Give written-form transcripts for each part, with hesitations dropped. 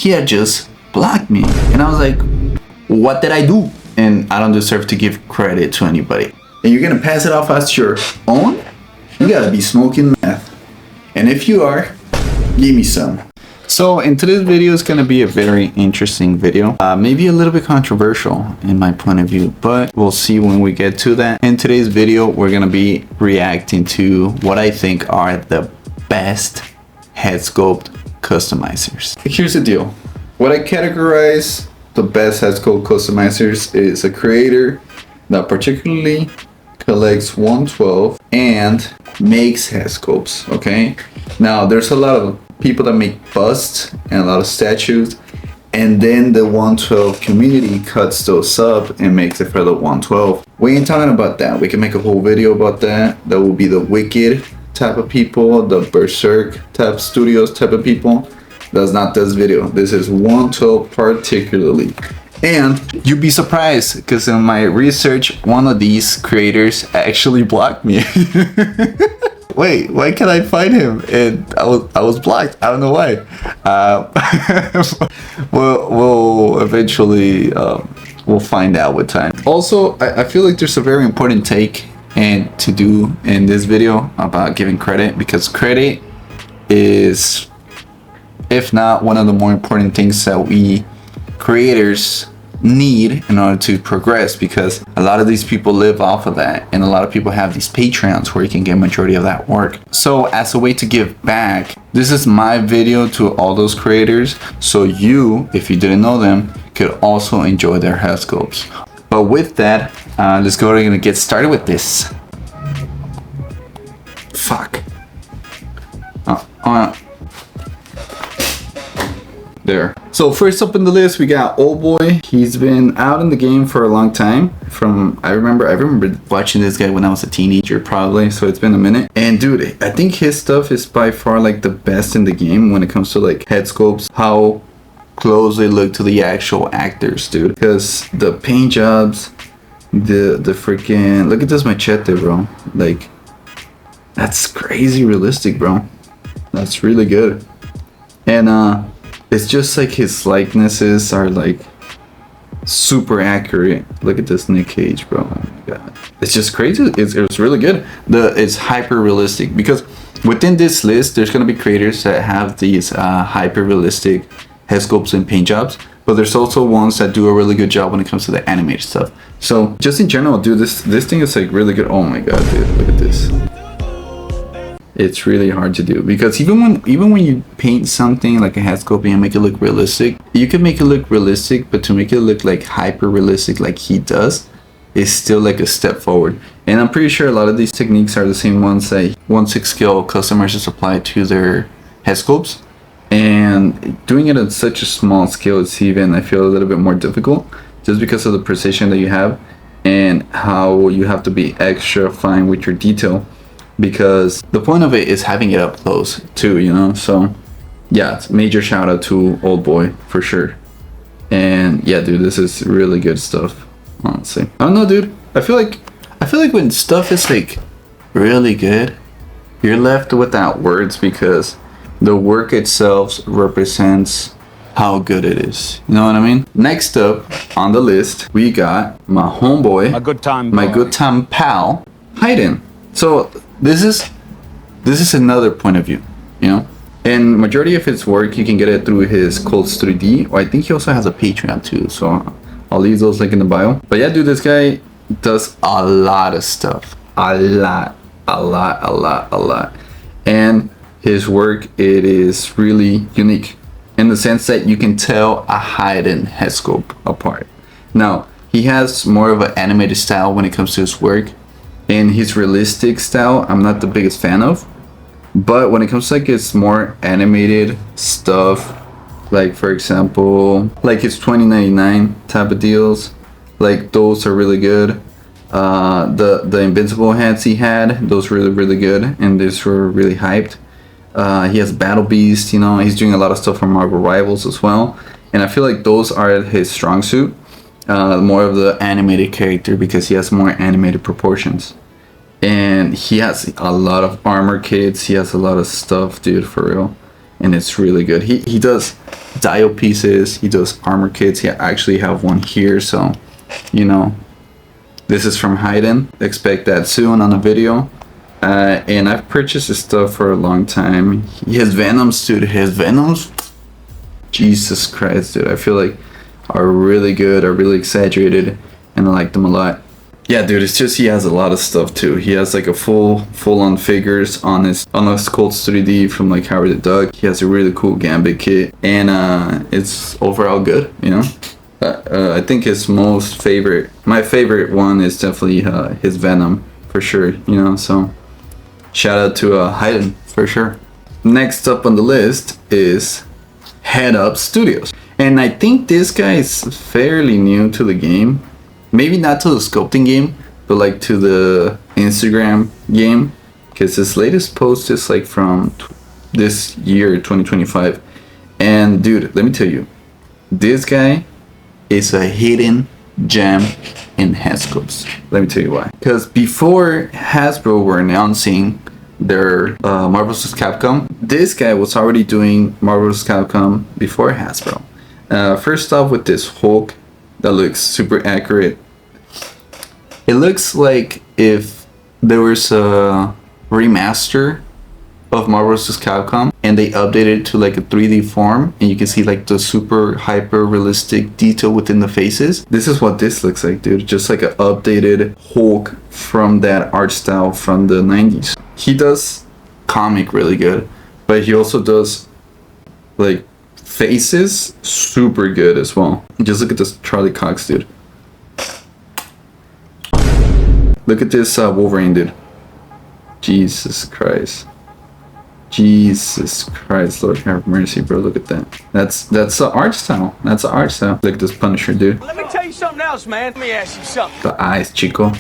he had just blocked me. And I was like, what did I do? And I don't deserve to give credit to anybody. And you're gonna pass it off as your own? You gotta be smoking meth. And if you are, give me some. So in today's video is gonna be a very interesting video. Maybe a little bit controversial in my point of view, but we'll see when we get to that. In today's video, we're gonna be reacting to what I think are the best head sculpt customizers. Here's the deal. What I categorize the best head sculpt customizers is a creator that particularly collects 112 and makes head sculpts, okay? Now, there's a lot of people that make busts and a lot of statues, and then the 112 community cuts those up and makes it for the 112. We ain't talking about that. We can make a whole video about that. That will be the Wicked type of people, the Berserk type studios type of people. That's not this video. This is 112 particularly. And you'd be surprised because in my research, one of these creators actually blocked me. Wait, why can't I find him? And I was blocked. I don't know why. We'll eventually we'll find out with time. Also, I feel like there's a very important take and to do in this video about giving credit, because credit is, if not one of the more important things that we creators need in order to progress, because a lot of these people live off of that, and a lot of people have these Patreons where you can get majority of that work. So as a way to give back, this is my video to all those creators, so you, if you didn't know them, could also enjoy their head sculpts. But with that, let's go ahead and get started with this. Fuck. There. So first up in the list, we got Old Boy. He's been out in the game for a long time. I remember watching this guy when I was a teenager, probably. So it's been a minute. And dude, I think his stuff is by far like the best in the game when it comes to like head sculpts, how close they look to the actual actors, dude. Because the paint jobs, the freaking, look at this machete, bro. Like, that's crazy realistic, bro. That's really good. And it's just like his likenesses are like super accurate. Look at this Nick Cage, bro. Oh my god, it's just crazy. It's really good. It's hyper realistic, because within this list there's gonna be creators that have these hyper realistic head sculpts and paint jobs, but there's also ones that do a really good job when it comes to the animated stuff. So just in general, dude, this thing is like really good. Oh my god, dude, look at this. It's really hard to do, because even when you paint something like a head sculpt and make it look realistic, you can make it look realistic, but to make it look like hyper realistic like he does is still like a step forward. And I'm pretty sure a lot of these techniques are the same ones that 1/6 scale customers just apply to their head sculpts, and doing it at such a small scale, it's even, I feel, a little bit more difficult, just because of the precision that you have and how you have to be extra fine with your detail, because the point of it is having it up close too, you know. So yeah, it's major shout out to Old Boy for sure. And yeah, dude, this is really good stuff, honestly. I don't know, dude, I feel like when stuff is like really good, you're left without words, because the work itself represents how good it is, you know what I mean? Next up on the list, we got my homeboy, my good time pal, Hyden. So this is another point of view, you know. And majority of his work, you can get it through his Colts 3D, or I think he also has a Patreon too, so I'll leave those link in the bio. But yeah, dude, this guy does a lot of stuff, a lot. And his work, it is really unique in the sense that you can tell a Hyden head sculpt apart. Now, he has more of an animated style when it comes to his work. And his realistic style, I'm not the biggest fan of, but when it comes to like his more animated stuff, like for example, like his 2099 type of deals, like those are really good. The invincible hats he had, those were really good, and these were really hyped. He has Battle Beast, you know, he's doing a lot of stuff from Marvel Rivals as well, and I feel like those are his strong suit. More of the animated character, because he has more animated proportions, and he has a lot of armor kits, he has a lot of stuff, dude, for real. and it's really good. He does dial pieces, he does armor kits. He actually have one here, so you know, this is from Hyden. Expect that soon on a video. And I've purchased his stuff for a long time. His Venoms, dude, his Venoms, Jesus Christ, dude, I feel like are really good, are really exaggerated, and I like them a lot. Yeah, dude, it's just he has a lot of stuff too. He has like a full-on figures on his Colts 3D from like Howard the Duck. He has a really cool Gambit kit, and it's overall good, you know. I think my favorite one is definitely his Venom for sure, you know. So shout out to Hyden for sure. Next up on the list is HEADSCULPT Studios, and I think this guy is fairly new to the game. Maybe not to the sculpting game, but like to the Instagram game, because his latest post is like from this year, 2025. And dude, let me tell you, this guy is a hidden gem in HEADSCULPTs. Let me tell you why. Because before Hasbro were announcing their Marvel vs. Capcom, this guy was already doing Marvel vs. Capcom before Hasbro. First off, with this Hulk that looks super accurate. It looks like if there was a remaster of Marvel vs. Capcom and they updated it to like a 3D form, and you can see like the super hyper realistic detail within the faces. This is what this looks like, dude. Just like an updated Hulk from that art style from the 90s. He does comic really good, but he also does like faces super good as well. Just look at this Charlie Cox, dude. Look at this Wolverine, dude. Jesus Christ. Jesus Christ, Lord have mercy, bro. Look at that. That's the art style. That's the art style. Look at this Punisher, dude. Let me tell you something else, man. Let me ask you something. The eyes, Chico.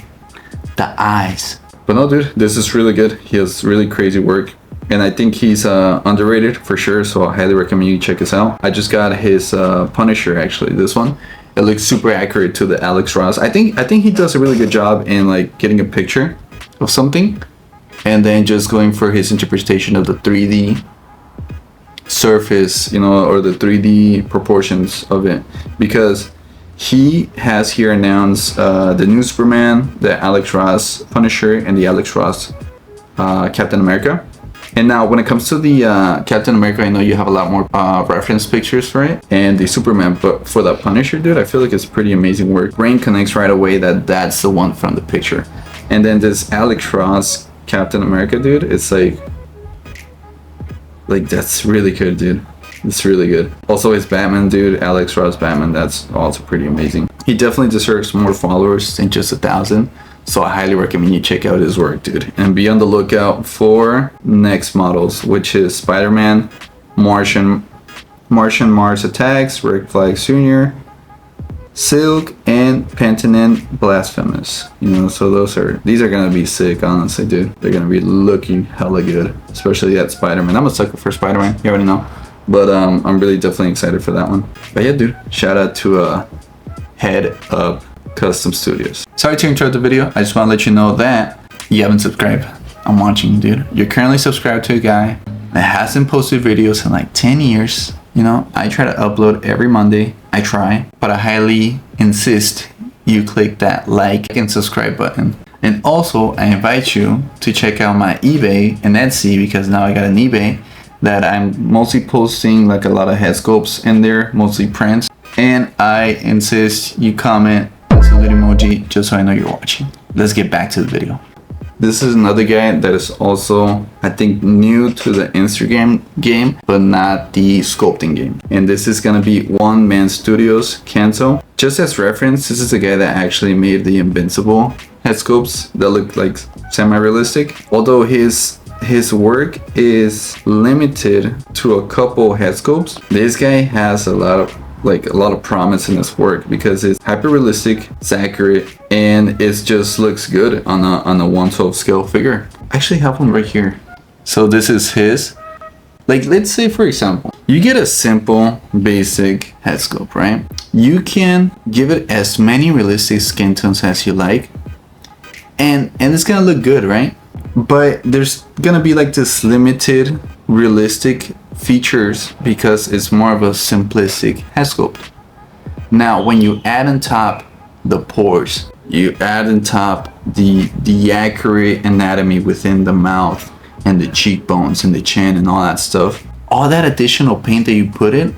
The eyes. But no, dude, this is really good. He has really crazy work. And I think he's underrated for sure, so I highly recommend you check this out. I just got his Punisher, actually, this one. It looks super accurate to the Alex Ross. I think he does a really good job in like getting a picture of something and then just going for his interpretation of the 3D surface, you know, or the 3D proportions of it. Because he has here announced the new Superman, the Alex Ross Punisher, and the Alex Ross Captain America. And now when it comes to the Captain America, I know you have a lot more reference pictures for it, and the Superman, but for the Punisher, dude, I feel like it's pretty amazing work. Brain connects right away that that's the one from the picture. And then this Alex Ross Captain America, dude, it's like that's really good, dude. It's really good. Also his Batman, dude, Alex Ross Batman, that's also pretty amazing. He definitely deserves more followers than just 1,000. So I highly recommend you check out his work, dude. And be on the lookout for next models, which is Spider-Man, Martian Mars Attacks, Rick Flag Jr., Silk, and Pentanent Blasphemous. You know, so these are gonna be sick, honestly, dude. They're gonna be looking hella good, especially that Spider-Man. I'm a sucker for Spider-Man, you already know. But I'm really definitely excited for that one. But yeah, dude, shout out to HEADSCULPT Custom Studios. Sorry to interrupt the video. I just want to let you know that you haven't subscribed. I'm watching you, dude. You're currently subscribed to a guy that hasn't posted videos in like 10 years. You know, I try to upload every Monday. I try, but I highly insist you click that like and subscribe button. And also, I invite you to check out my eBay and Etsy, because now I got an eBay that I'm mostly posting like a lot of HEADSCULPTs in there, mostly prints. And I insist you comment salute emoji just so I know you're watching. Let's get back to the video. This is another guy that is also, I think, new to the Instagram game, but not the sculpting game. And this is gonna be one.man.studios Kanto. Just as reference, this is the guy that actually made the Invincible HEADSCULPTs that look like semi-realistic. Although his work is limited to a couple HEADSCULPTs, this guy has a lot of promise in this work because it's hyper realistic, it's accurate, and it just looks good on a 1/12 scale figure. I actually have one right here. So this is his. Like, let's say for example, you get a simple basic HEADSCULPT, right? You can give it as many realistic skin tones as you like, and it's gonna look good, right? But there's gonna be like this limited realistic features because it's more of a simplistic head sculpt. Now, when you add on top the pores, you add on top the accurate anatomy within the mouth and the cheekbones and the chin and all that stuff, all that additional paint that you put in,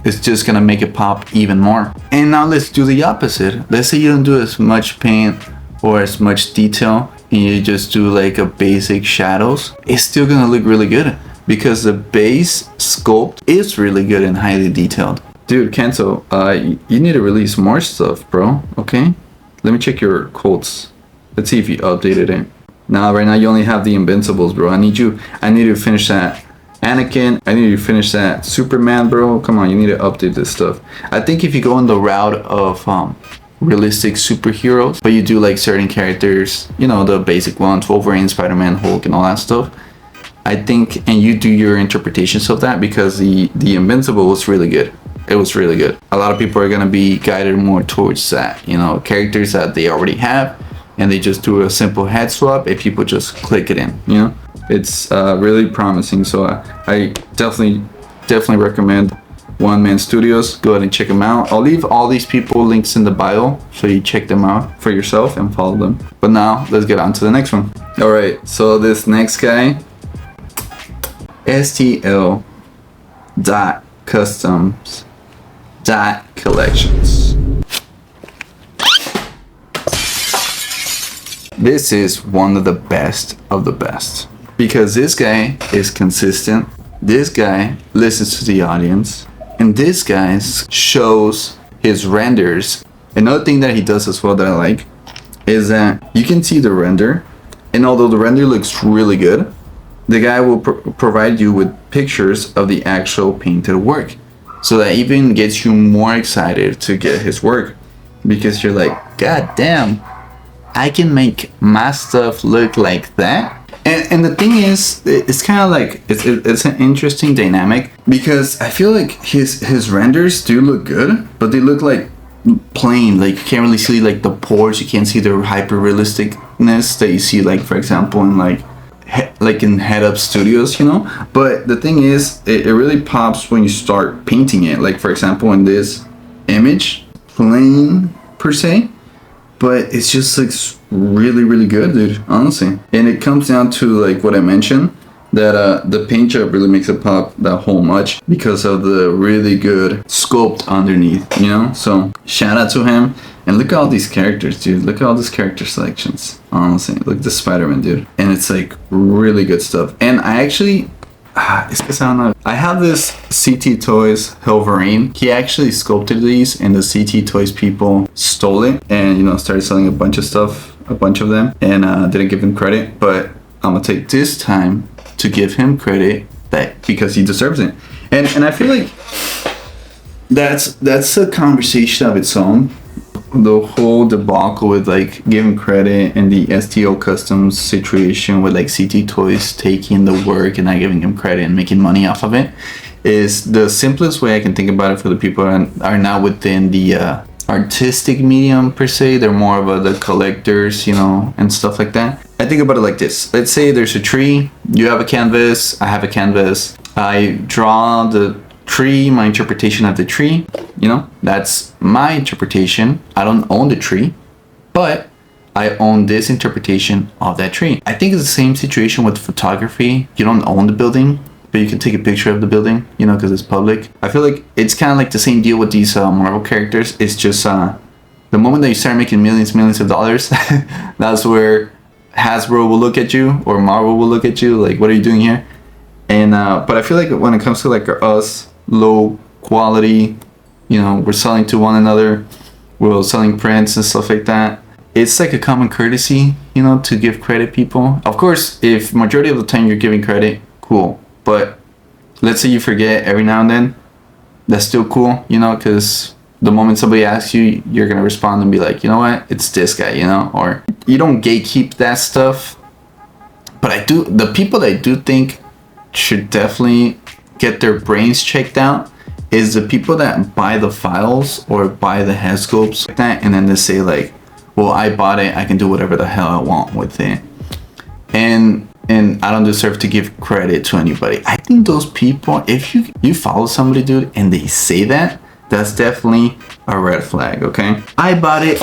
it's just gonna make it pop even more. And now let's do the opposite. Let's say you don't do as much paint or as much detail and you just do like a basic shadows. It's still gonna look really good because the base sculpt is really good and highly detailed. Dude, Kento, you need to release more stuff, bro, okay? Let me check your quotes. Let's see if you updated it. Now, right now you only have the Invincibles, bro. I need you to finish that Anakin. I need you to finish that Superman, bro. Come on, you need to update this stuff. I think if you go in the route of realistic superheroes, but you do like certain characters, you know, the basic ones, Wolverine, Spider-Man, Hulk, and all that stuff, I think, and you do your interpretations of that, because the Invincible was really good. It was really good. A lot of people are gonna be guided more towards that, you know, characters that they already have, and they just do a simple head swap if people just click it in, you know. It's really promising, so I definitely recommend One Man Studios. Go ahead and check them out. I'll leave all these people links in the bio so you check them out for yourself and follow them. But now let's get on to the next one. All right, so this next guy, STL.Customs.collections. This is one of the best, because this guy is consistent, this guy listens to the audience, and this guy shows his renders. Another thing that he does as well that I like is that you can see the render, and although the render looks really good, the guy will provide you with pictures of the actual painted work, so that even gets you more excited to get his work, because you're like, god damn, I can make my stuff look like that. And the thing is, it's kind of like, it's an interesting dynamic, because I feel like his renders do look good, but they look like plain. Like, you can't really see like the pores, you can't see the hyper realisticness that you see, like, for example, in like in Head Up Studios, you know. But the thing is, it really pops when you start painting it. Like, for example, in this image, plain per se, but it's just looks really good, dude, honestly. And it comes down to like what I mentioned, that the paint job really makes it pop that whole much because of the really good sculpt underneath, you know. So shout out to him. And look at all these characters, dude. Look at all these character selections, honestly. Look at the Spider-Man, dude. And it's like really good stuff. And I actually, it's because I don't know, I have this CT Toys Wolverine. He actually sculpted these, and the CT Toys people stole it and, you know, started selling a bunch of stuff, a bunch of them, and didn't give him credit. But I'm gonna take this time to give him credit, that because he deserves it. And I feel like that's a conversation of its own. The whole debacle with like giving credit, and the STL Customs situation with like CT Toys taking the work and not giving him credit and making money off of it, is the simplest way I can think about it for the people that are not within the artistic medium per se. They're more of the collectors, you know, and stuff like that. I think about it like this. Let's say there's a tree, you have a canvas, I have a canvas, I draw the tree, my interpretation of the tree, you know, that's my interpretation. I don't own the tree, but I own this interpretation of that tree. I think it's the same situation with photography. You don't own the building, but you can take a picture of the building, you know, because it's public. I feel like it's kind of like the same deal with these Marvel characters. It's just the moment that you start making millions of dollars, that's where Hasbro will look at you, or Marvel will look at you like, what are you doing here? And but I feel like when it comes to like us, low quality, you know, we're selling to one another, we're selling prints and stuff like that, it's like a common courtesy, you know, to give credit people. Of course, if majority of the time you're giving credit, cool, but let's say you forget every now and then, that's still cool, you know, because the moment somebody asks you, you're gonna respond and be like, you know what, it's this guy, you know. Or you don't gatekeep that stuff. But the people that I do think should definitely get their brains checked out is the people that buy the files or buy the head sculpts like that, and then they say like, well, I bought it, I can do whatever the hell I want with it. And and I don't deserve to give credit to anybody. I think those people, if you follow somebody, dude, and they say that, that's definitely a red flag, okay? I bought it.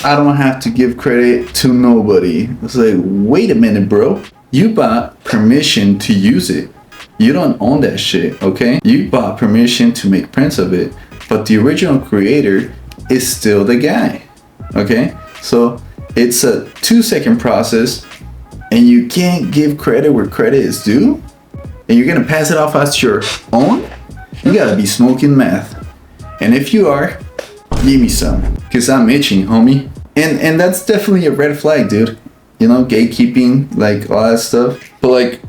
I don't have to give credit to nobody. It's like, wait a minute, bro. You bought permission to use it. You don't own that shit, okay? You bought permission to make prints of it, but the original creator is still the guy, okay? So it's a 2-second process, and you can't give credit where credit is due, and you're gonna pass it off as your own? You gotta be smoking meth. And if you are, give me some, cause I'm itching, homie. And that's definitely a red flag, dude. You know, gatekeeping, like all that stuff. But like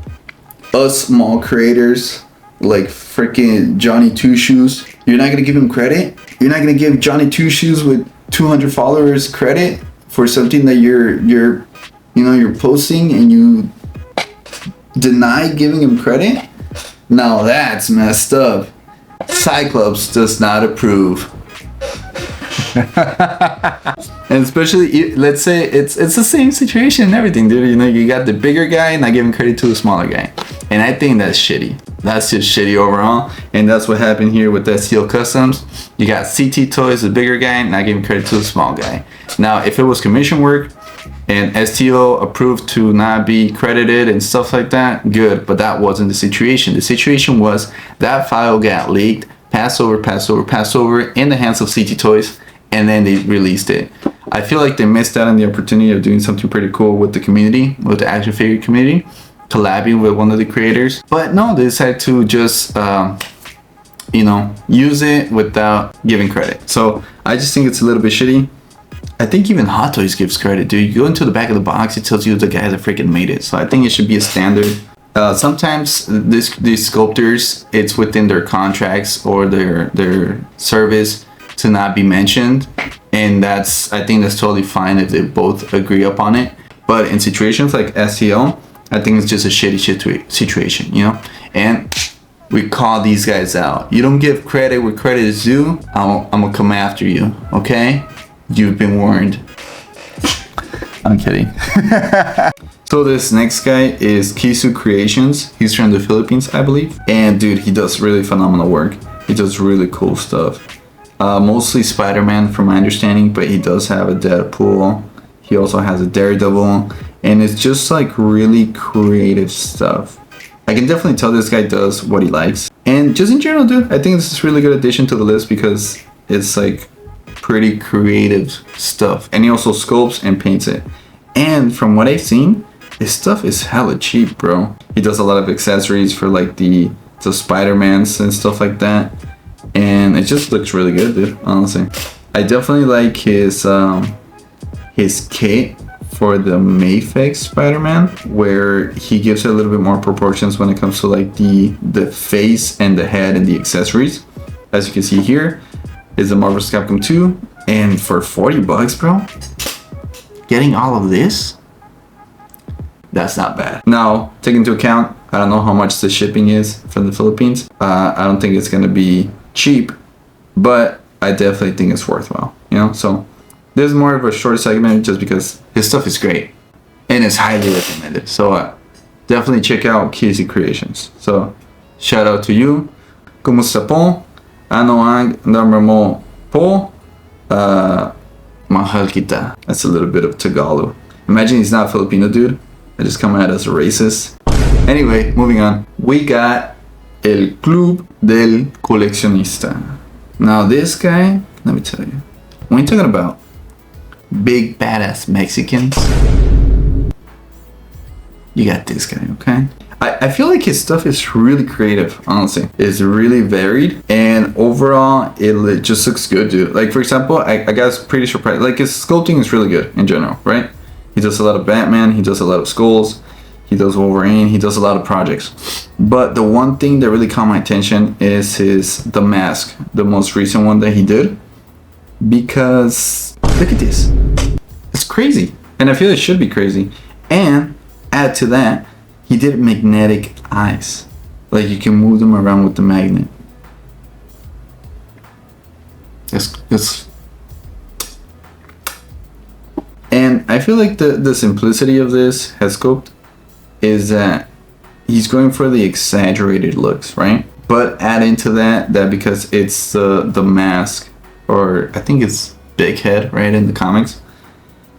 us small creators, like freaking Johnny Two Shoes, you're not gonna give him credit. You're not gonna give Johnny Two Shoes with 200 followers credit for something that you're posting, and you deny giving him credit. Now that's messed up. Cyclops does not approve. And especially, let's say it's the same situation and everything, dude. You know, you got the bigger guy not giving credit to the smaller guy, and I think that's shitty. That's just shitty overall, and that's what happened here with STL Customs. You got CT Toys, the bigger guy, not giving credit to the small guy. Now, if it was commission work and STL approved to not be credited and stuff like that, good, but that wasn't the situation. The situation was that file got leaked, passed over in the hands of CT Toys, and then they released it. I feel like they missed out on the opportunity of doing something pretty cool with the community, with the action figure community, collabing with one of the creators. But no, they decided to just, use it without giving credit. So I just think it's a little bit shitty. I think even Hot Toys gives credit, dude. You go into the back of the box, it tells you the guy that freaking made it. So I think it should be a standard. Sometimes these sculptors, it's within their contracts or their service to not be mentioned, and I think that's totally fine if they both agree upon it. But in situations like STL, I think it's just a shitty situation, you know. And we call these guys out. You don't give credit where credit is due, I'm gonna come after you, okay? You've been warned. I'm kidding. So this next guy is Kisu Creations. He's from the Philippines, I believe. And dude, he does really phenomenal work. He does really cool stuff. Mostly Spider-Man from my understanding, but he does have a Deadpool. He also has a Daredevil. And it's just like really creative stuff. I can definitely tell this guy does what he likes. And just in general, dude, I think this is a really good addition to the list because it's like pretty creative stuff. And he also sculpts and paints it. And from what I've seen, his stuff is hella cheap, bro. He does a lot of accessories for like the Spider-Mans and stuff like that. And it just looks really good, dude, honestly. I definitely like his kit for the Mayfix Spider-Man, where he gives it a little bit more proportions when it comes to like the face and the head and the accessories. As you can see here is the Marvel Capcom 2, and for 40 bucks, bro, getting all of this, that's not bad. Now, take into account, I don't know how much the shipping is from the Philippines. I don't think it's gonna be cheap, but I definitely think it's worthwhile, you know? So this is more of a short segment just because his stuff is great and it's highly recommended. So definitely check out Kisu Creations. So shout out to you. Kumusta po? Ano ang number mo po? Mahal kita. That's a little bit of Tagalog. Imagine he's not Filipino, dude. I just come out as a racist. Anyway, moving on. We got elclubdelcoleccionista. Now this guy, let me tell you, when you're talking about big badass Mexicans, you got this guy, okay? I feel like his stuff is really creative, honestly. It's really varied, and overall, it just looks good, dude. Like, for example, I got pretty surprised. Like, his sculpting is really good in general, right? He does a lot of Batman, he does a lot of Skulls, he does Wolverine, he does a lot of projects. But the one thing that really caught my attention is the mask, the most recent one that he did. Because, look at this. It's crazy. And I feel it should be crazy. And, add to that, he did magnetic eyes. Like, you can move them around with the magnet. It's and I feel like the simplicity of this HEADSCULPT is that he's going for the exaggerated looks, right? But add into that because it's the mask, or I think it's Big Head, right, in the comics.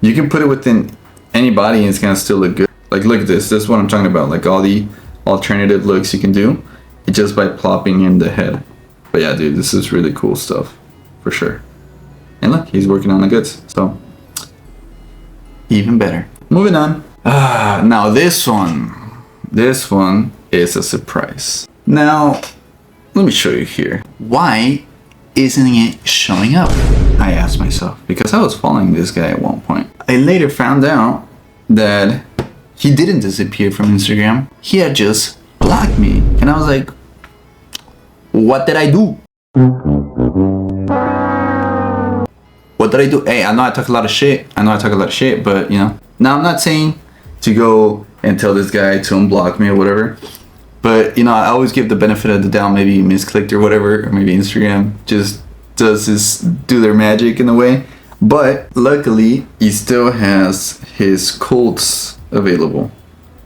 You can put it within any body and it's gonna still look good. Like, look at this. This is what I'm talking about. Like, all the alternative looks you can do just by plopping in the head. But yeah, dude, this is really cool stuff for sure. And look, he's working on the goods, so even better. Moving on. Now this one is a surprise. Now, let me show you here. Why isn't it showing up? I asked myself, because I was following this guy at one point. I later found out that he didn't disappear from Instagram. He had just blocked me. And I was like, what did I do? What did I do? Hey, I know I talk a lot of shit. But you know. Now, I'm not saying to go and tell this guy to unblock me or whatever. But, you know, I always give the benefit of the doubt. Maybe he misclicked or whatever. Or maybe Instagram just do their magic in a way. But luckily, he still has his quotes available.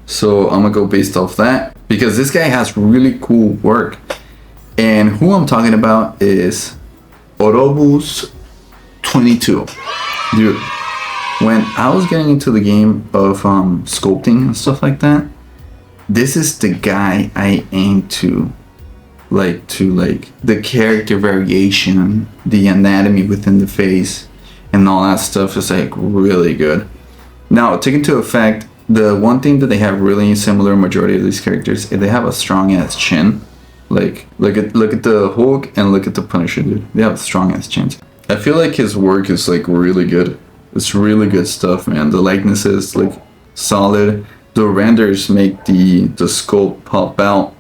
So I'm going to go based off that. Because this guy has really cool work. And who I'm talking about is Orobus 22. Dude, when I was getting into the game of sculpting and stuff like that, this is the guy I aim to like the character variation, the anatomy within the face, and all that stuff is like really good. Now, taking into effect, the one thing that they have really similar majority of these characters, they have a strong ass chin. Like, look at the Hulk and look at the Punisher, dude. They have strong ass chins. I feel like his work is like really good. It's really good stuff, man. The likeness is like solid. The renders make the sculpt pop out.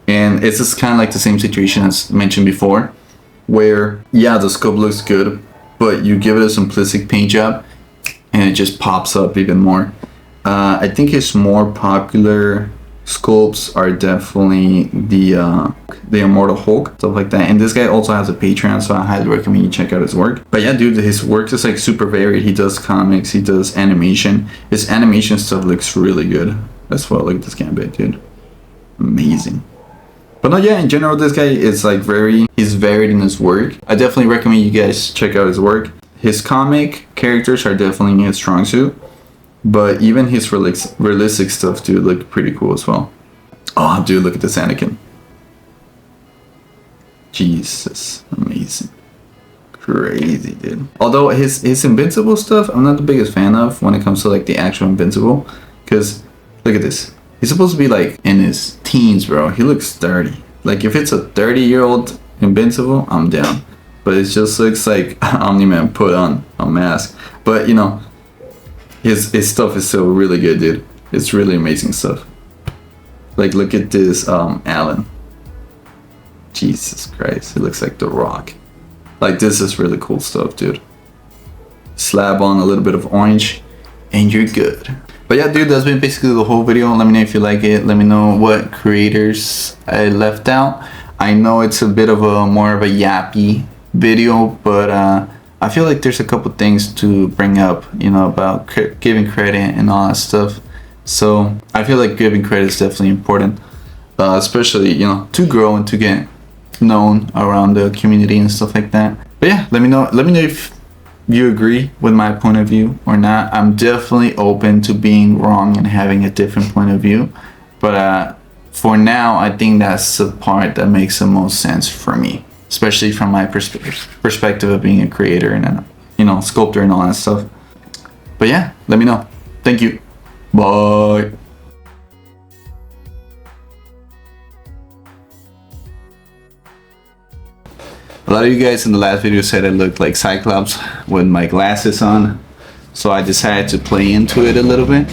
And it's just kind of like the same situation as mentioned before, where, yeah, the sculpt looks good, but you give it a simplistic paint job and it just pops up even more. I think his more popular sculpts are definitely the Immortal Hulk, stuff like that. And this guy also has a Patreon, so I highly recommend you check out his work. But yeah, dude, his work is like super varied. He does comics, he does animation. His animation stuff looks really good as well. Look at this gambit, dude. Amazing. But no, yeah, in general, this guy is like he's varied in his work. I definitely recommend you guys check out his work. His comic characters are definitely his strong suit. But even his realistic stuff, dude, look pretty cool as well. Oh, dude, look at this Anakin. Jesus, amazing. Crazy, dude. Although his Invincible stuff, I'm not the biggest fan of when it comes to like the actual Invincible. Because, look at this. He's supposed to be like in his teens, bro. He looks 30. Like, if it's a 30-year-old Invincible, I'm down. But it just looks like Omni-Man put on a mask. But, you know, his stuff is still really good, dude. It's really amazing stuff. Like, look at this Alan. Jesus Christ, it looks like The Rock. Like, this is really cool stuff, dude. Slab on a little bit of orange and you're good. But yeah, dude, that's been basically the whole video. Let me know if you like it. Let me know what creators I left out. I know it's a bit of a more of a yappy video, but I feel like there's a couple things to bring up, you know, about giving credit and all that stuff. So I feel like giving credit is definitely important, especially, you know, to grow and to get known around the community and stuff like that. But yeah, let me know if you agree with my point of view or not. I'm definitely open to being wrong and having a different point of view, but for now, I think that's the part that makes the most sense for me, especially from my perspective of being a creator and a, you know, sculptor and all that stuff. But yeah, let me know. Thank you. Bye. A lot of you guys in the last video said I looked like Cyclops with my glasses on, so I decided to play into it a little bit.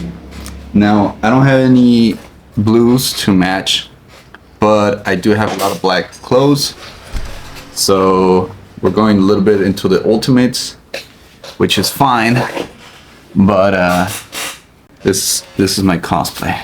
Now, I don't have any blues to match, but I do have a lot of black clothes. So we're going a little bit into the ultimates, which is fine, but this is my cosplay.